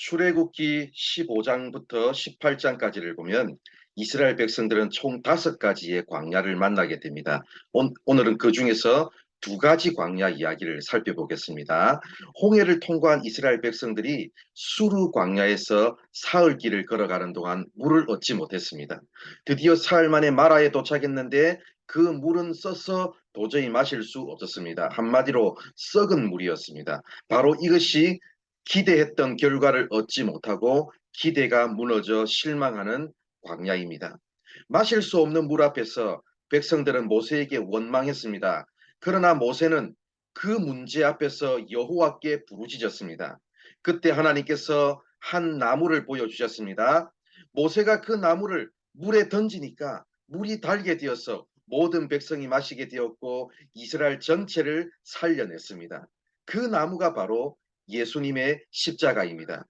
출애굽기 15장부터 18장까지를 보면 이스라엘 백성들은 총 5가지의 광야를 만나게 됩니다. 오늘은 그 중에서 2가지 광야 이야기를 살펴보겠습니다. 홍해를 통과한 이스라엘 백성들이 수르 광야에서 사흘 길을 걸어가는 동안 물을 얻지 못했습니다. 드디어 사흘 만에 마라에 도착했는데 그 물은 써서 도저히 마실 수 없었습니다. 한마디로 썩은 물이었습니다. 바로 이것이 기대했던 결과를 얻지 못하고 기대가 무너져 실망하는 광야입니다. 마실 수 없는 물 앞에서 백성들은 모세에게 원망했습니다. 그러나 모세는 그 문제 앞에서 여호와께 부르짖었습니다. 그때 하나님께서 한 나무를 보여주셨습니다. 모세가 그 나무를 물에 던지니까 물이 달게 되어서 모든 백성이 마시게 되었고 이스라엘 전체를 살려냈습니다. 그 나무가 바로 예수님의 십자가입니다.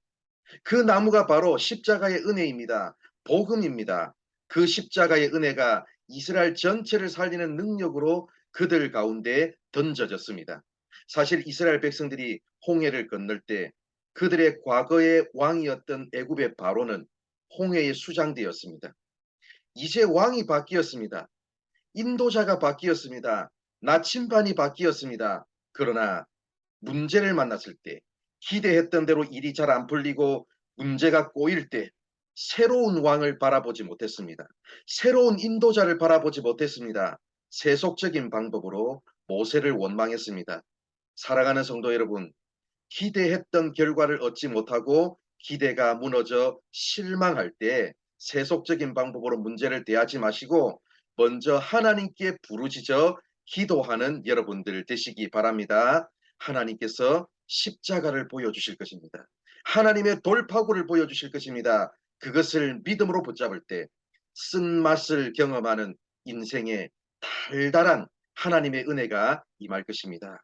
그 나무가 바로 십자가의 은혜입니다. 복음입니다. 그 십자가의 은혜가 이스라엘 전체를 살리는 능력으로 그들 가운데 던져졌습니다. 사실 이스라엘 백성들이 홍해를 건널 때 그들의 과거의 왕이었던 애굽의 바로는 홍해에 수장되었습니다. 이제 왕이 바뀌었습니다. 인도자가 바뀌었습니다. 나침반이 바뀌었습니다. 그러나 문제를 만났을 때 기대했던 대로 일이 잘 안 풀리고 문제가 꼬일 때 새로운 왕을 바라보지 못했습니다. 새로운 인도자를 바라보지 못했습니다. 세속적인 방법으로 모세를 원망했습니다. 사랑하는 성도 여러분, 기대했던 결과를 얻지 못하고 기대가 무너져 실망할 때 세속적인 방법으로 문제를 대하지 마시고 먼저 하나님께 부르짖어 기도하는 여러분들 되시기 바랍니다. 하나님께서 십자가를 보여주실 것입니다. 하나님의 돌파구를 보여주실 것입니다. 그것을 믿음으로 붙잡을 때 쓴맛을 경험하는 인생의 달달한 하나님의 은혜가 임할 것입니다.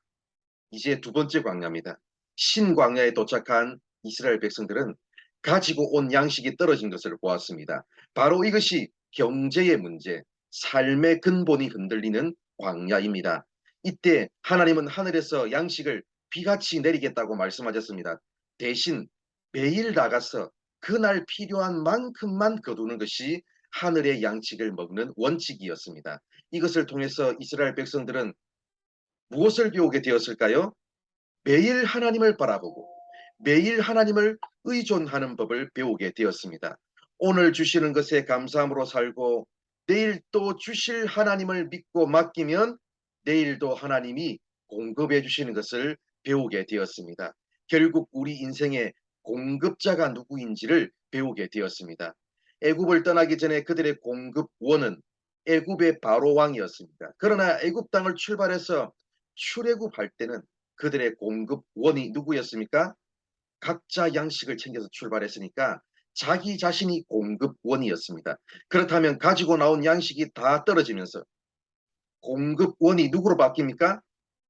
이제 2번째 광야입니다. 신광야에 도착한 이스라엘 백성들은 가지고 온 양식이 떨어진 것을 보았습니다. 바로 이것이 경제의 문제, 삶의 근본이 흔들리는 광야입니다. 이때 하나님은 하늘에서 양식을 비같이 내리겠다고 말씀하셨습니다. 대신 매일 나가서 그날 필요한 만큼만 거두는 것이 하늘의 양식을 먹는 원칙이었습니다. 이것을 통해서 이스라엘 백성들은 무엇을 배우게 되었을까요? 매일 하나님을 바라보고 매일 하나님을 의존하는 법을 배우게 되었습니다. 오늘 주시는 것에 감사함으로 살고 내일 또 주실 하나님을 믿고 맡기면 내일도 하나님이 공급해 주시는 것을 배우게 되었습니다. 결국 우리 인생의 공급자가 누구인지를 배우게 되었습니다. 애굽을 떠나기 전에 그들의 공급원은 애굽의 바로 왕이었습니다. 그러나 애굽 땅을 출발해서 출애굽할 때는 그들의 공급원이 누구였습니까? 각자 양식을 챙겨서 출발했으니까 자기 자신이 공급원이었습니다. 그렇다면 가지고 나온 양식이 다 떨어지면서 공급원이 누구로 바뀝니까?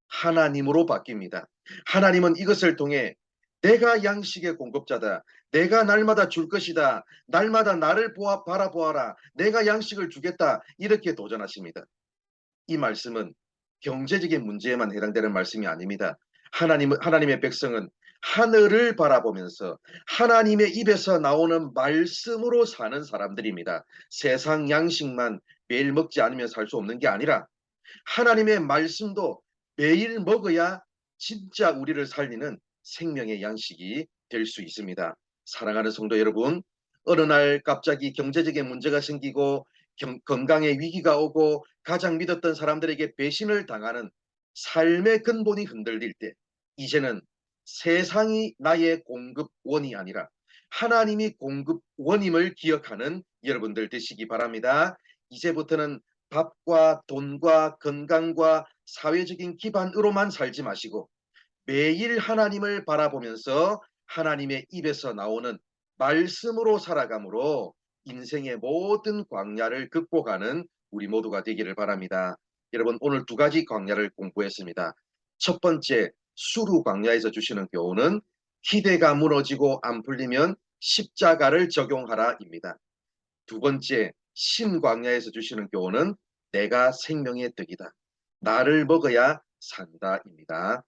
하나님으로 바뀝니다. 하나님은 이것을 통해 내가 양식의 공급자다. 내가 날마다 줄 것이다. 날마다 나를 바라보아라. 내가 양식을 주겠다. 이렇게 도전하십니다. 이 말씀은 경제적인 문제에만 해당되는 말씀이 아닙니다. 하나님의 백성은 하늘을 바라보면서 하나님의 입에서 나오는 말씀으로 사는 사람들입니다. 세상 양식만 매일 먹지 않으면 살 수 없는 게 아니라 하나님의 말씀도 매일 먹어야 진짜 우리를 살리는 생명의 양식이 될 수 있습니다. 사랑하는 성도 여러분, 어느 날 갑자기 경제적인 문제가 생기고 건강에 위기가 오고 가장 믿었던 사람들에게 배신을 당하는 삶의 근본이 흔들릴 때 이제는 세상이 나의 공급원이 아니라 하나님이 공급원임을 기억하는 여러분들 되시기 바랍니다. 이제부터는 밥과 돈과 건강과 사회적인 기반으로만 살지 마시고 매일 하나님을 바라보면서 하나님의 입에서 나오는 말씀으로 살아감으로 인생의 모든 광야를 극복하는 우리 모두가 되기를 바랍니다. 여러분, 오늘 2가지 광야를 공부했습니다. 첫 번째, 수루 광야에서 주시는 교훈은 기대가 무너지고 안 풀리면 십자가를 적용하라입니다. 2번째, 신광야에서 주시는 교훈은 내가 생명의 떡이다. 나를 먹어야 산다입니다.